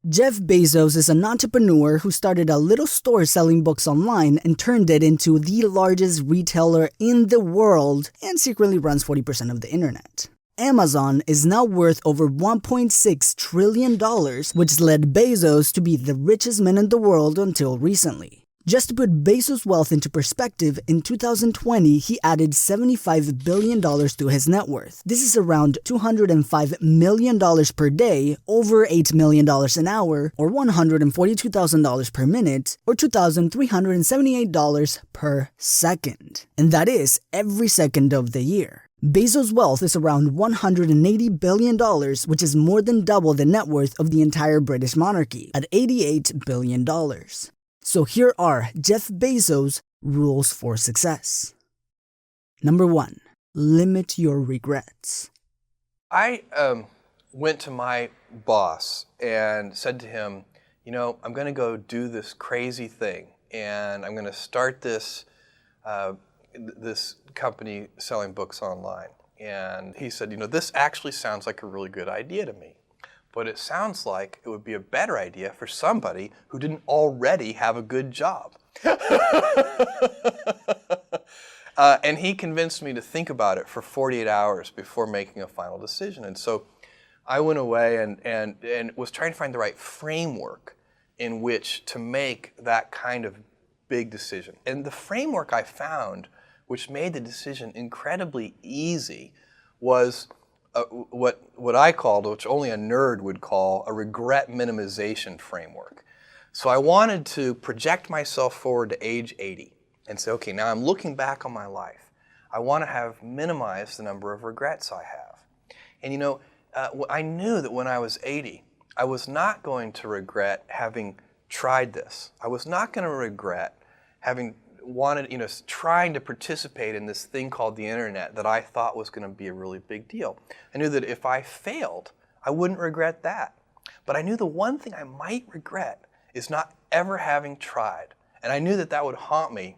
Jeff Bezos is an entrepreneur who started a little store selling books online and turned it into the largest retailer in the world and secretly runs 40% of the internet. Amazon is now worth over $1.6 trillion, which led Bezos to be the richest man in the world until recently. Just to put Bezos' wealth into perspective, in 2020, he added $75 billion to his net worth. This is around $205 million per day, over $8 million an hour, or $142,000 per minute, or $2,378 per second. And that is every second of the year. Bezos' wealth is around $180 billion, which is more than double the net worth of the entire British monarchy, at $88 billion. So here are Jeff Bezos' rules for success. Number 1, limit your regrets. I went to my boss and said to him, I'm going to go do this crazy thing, and I'm going to start this this company selling books online. And he said, this actually sounds like a really good idea to me. But it sounds like it would be a better idea for somebody who didn't already have a good job. And he convinced me to think about it for 48 hours before making a final decision. And so I went away and was trying to find the right framework in which to make that kind of big decision. And the framework I found, which made the decision incredibly easy, was what I called, which only a nerd would call, a regret minimization framework. So I wanted to project myself forward to age 80 and say, okay, now I'm looking back on my life. I want to have minimized the number of regrets I have. And I knew that when I was 80, I was not going to regret having tried this. I was not going to regret having trying to participate in this thing called the internet that I thought was going to be a really big deal. I knew that if I failed, I wouldn't regret that. But I knew the one thing I might regret is not ever having tried. And I knew that that would haunt me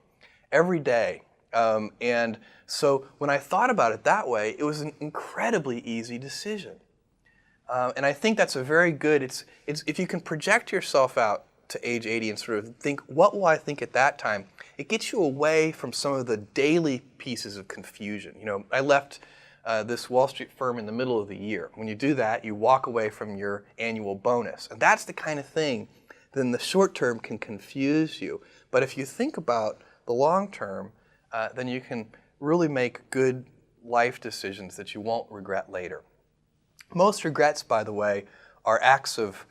every day. And so when I thought about it that way, it was an incredibly easy decision. And I think that's a very good, it's if you can project yourself out to age 80 and sort of think, what will I think at that time? It gets you away from some of the daily pieces of confusion. I left this Wall Street firm in the middle of the year. When you do that, you walk away from your annual bonus. And that's the kind of thing that in the short term can confuse you. But if you think about the long term, then you can really make good life decisions that you won't regret later. Most regrets, by the way, are acts of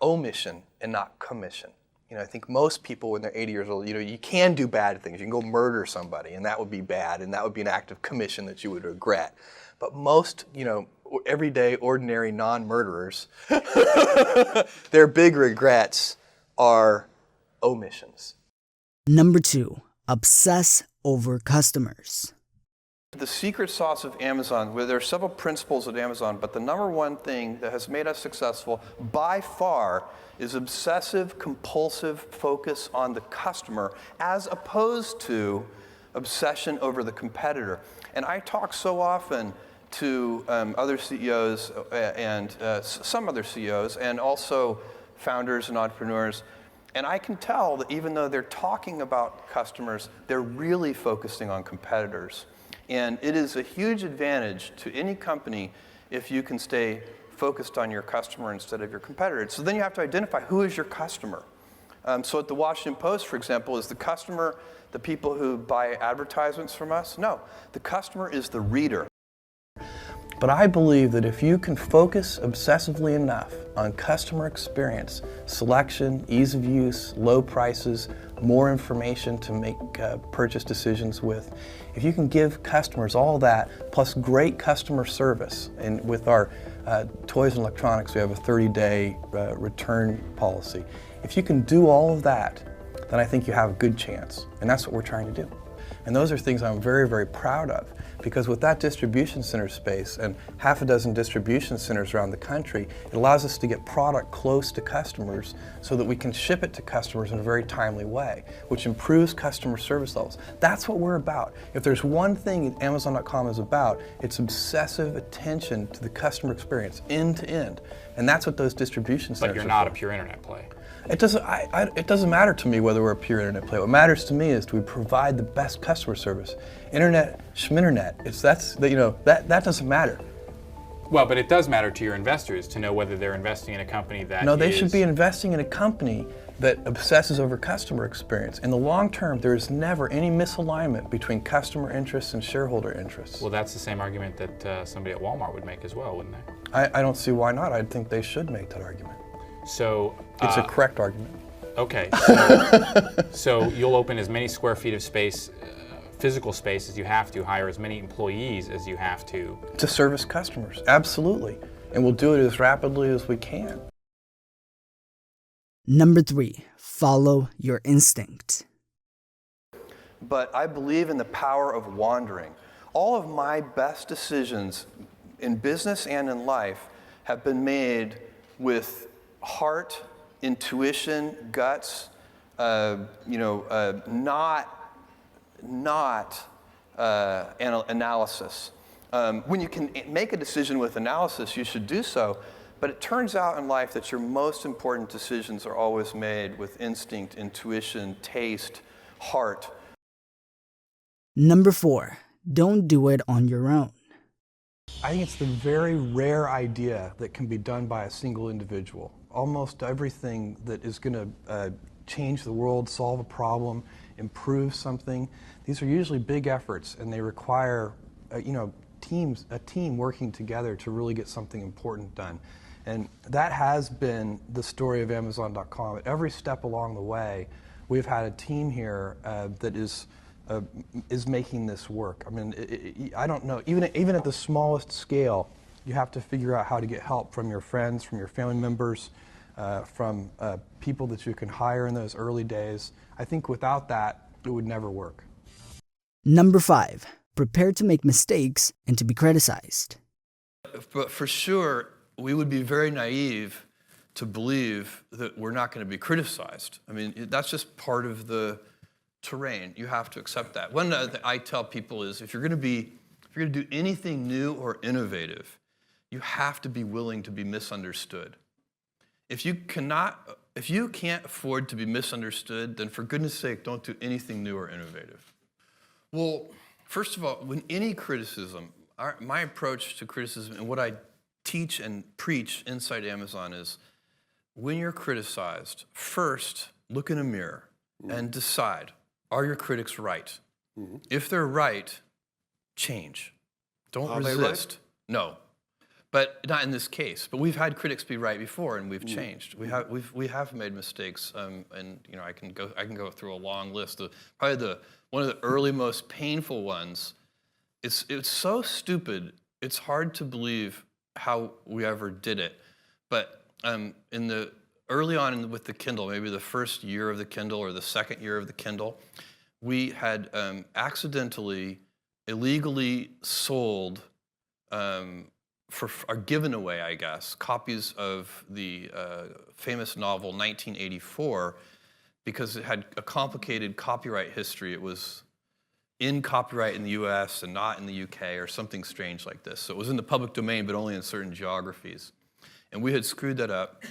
omission and not commission. I think most people when they're 80 years old, you can do bad things. You can go murder somebody, and that would be bad, and that would be an act of commission that you would regret. But most, everyday, ordinary non-murderers, their big regrets are omissions. Number 2, obsess over customers. The secret sauce of Amazon, where there are several principles at Amazon, but the number one thing that has made us successful by far is obsessive, compulsive focus on the customer as opposed to obsession over the competitor. And I talk so often to other CEOs and some other CEOs and also founders and entrepreneurs, and I can tell that even though they're talking about customers, they're really focusing on competitors. And it is a huge advantage to any company if you can stay focused on your customer instead of your competitor. So then you have to identify who is your customer. So at the Washington Post, for example, is the customer the people who buy advertisements from us? No, the customer is the reader. But I believe that if you can focus obsessively enough on customer experience, selection, ease of use, low prices, more information to make purchase decisions with, if you can give customers all that, plus great customer service, and with our toys and electronics, we have a 30-day return policy. If you can do all of that, then I think you have a good chance. And that's what we're trying to do. And those are things I'm very, very proud of, because with that distribution center space and half a dozen distribution centers around the country, it allows us to get product close to customers so that we can ship it to customers in a very timely way, which improves customer service levels. That's what we're about. If there's one thing Amazon.com is about, it's obsessive attention to the customer experience, end to end. And that's what those distribution centers are. But you're not a pure internet play. It doesn't matter to me whether we're a pure internet play. What matters to me is do we provide the best customer service. Internet, schminternet, that doesn't matter. Well, but it does matter to your investors to know whether they're investing in a company that No, they should be investing in a company that obsesses over customer experience. In the long term, there is never any misalignment between customer interests and shareholder interests. Well, that's the same argument that somebody at Walmart would make as well, wouldn't they? I don't see why not. I think they should make that argument. So it's a correct argument. Okay, so you'll open as many square feet of space, physical space as you have to, hire as many employees as you have to service customers, absolutely. And we'll do it as rapidly as we can. Number 3, follow your instinct. But I believe in the power of wandering. All of my best decisions in business and in life have been made with heart, intuition, guts, not analysis. When you can make a decision with analysis, you should do so. But it turns out in life that your most important decisions are always made with instinct, intuition, taste, heart. Number 4, don't do it on your own. I think it's the very rare idea that can be done by a single individual. Almost everything that is going to change the world, solve a problem, improve something, these are usually big efforts, and they require a team working together to really get something important done. And that has been the story of Amazon.com. At every step along the way, we've had a team here that is making this work. I mean, I don't know, even at the smallest scale, you have to figure out how to get help from your friends, from your family members, from people that you can hire in those early days. I think without that, it would never work. Number 5, prepare to make mistakes and to be criticized. But for sure, we would be very naive to believe that we're not going to be criticized. I mean, that's just part of the terrain. You have to accept that. One thing I tell people is if you're going to do anything new or innovative, you have to be willing to be misunderstood. If you can't afford to be misunderstood, then for goodness sake, don't do anything new or innovative. Well, first of all, when any criticism, my approach to criticism and what I teach and preach inside Amazon is when you're criticized, first look in a mirror and decide, are your critics right? If they're right, change. Don't resist. No. But not in this case. But we've had critics be right before, and we've changed. We have made mistakes, and I can go through a long list. Probably one of the early most painful ones. It's so stupid. It's hard to believe how we ever did it. But early on with the Kindle, maybe the first year of the Kindle or the second year of the Kindle, we had accidentally, illegally sold. Are given away, I guess, copies of the famous novel 1984 because it had a complicated copyright history. It was in copyright in the US and not in the UK or something strange like this. So it was in the public domain, but only in certain geographies. And we had screwed that up.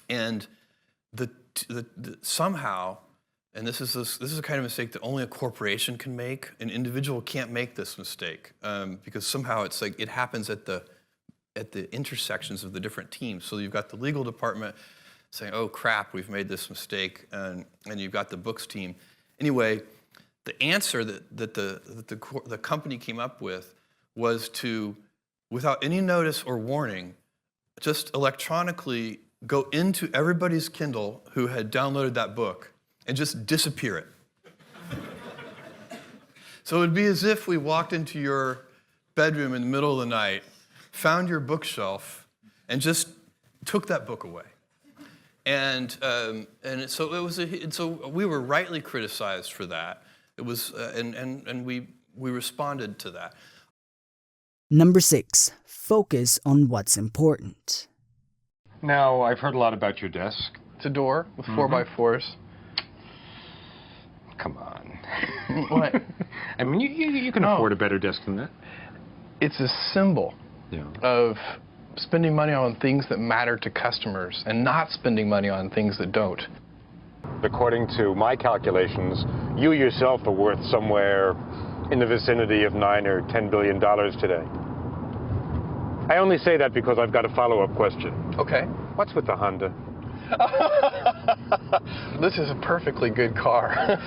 And somehow, and this is a kind of mistake that only a corporation can make. An individual can't make this mistake because somehow it's like it happens at the intersections of the different teams. So you've got the legal department saying, oh crap, we've made this mistake, and you've got the books team. Anyway, the answer that the company came up with was to, without any notice or warning, just electronically go into everybody's Kindle who had downloaded that book and just disappear it. So it would be as if we walked into your bedroom in the middle of the night, found your bookshelf, and just took that book away. And so it was. So we were rightly criticized for that. It was, and we responded to that. Number 6. Focus on what's important. Now, I've heard a lot about your desk. It's a door with 4x4s. Come on. What? I mean, you can afford a better desk than that. It's a symbol Yeah. of spending money on things that matter to customers and not spending money on things that don't. According to my calculations, you yourself are worth somewhere in the vicinity of $9 or $10 billion today. I only say that because I've got a follow-up question. Okay. What's with the Honda? This is a perfectly good car.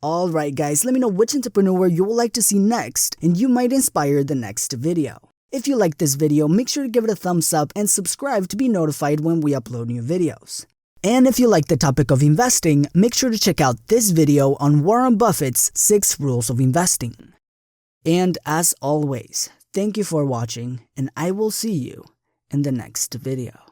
Alright guys, let me know which entrepreneur you would like to see next, and you might inspire the next video. If you like this video, make sure to give it a thumbs up and subscribe to be notified when we upload new videos. And if you like the topic of investing, make sure to check out this video on Warren Buffett's 6 Rules of Investing. And as always, thank you for watching, and I will see you in the next video.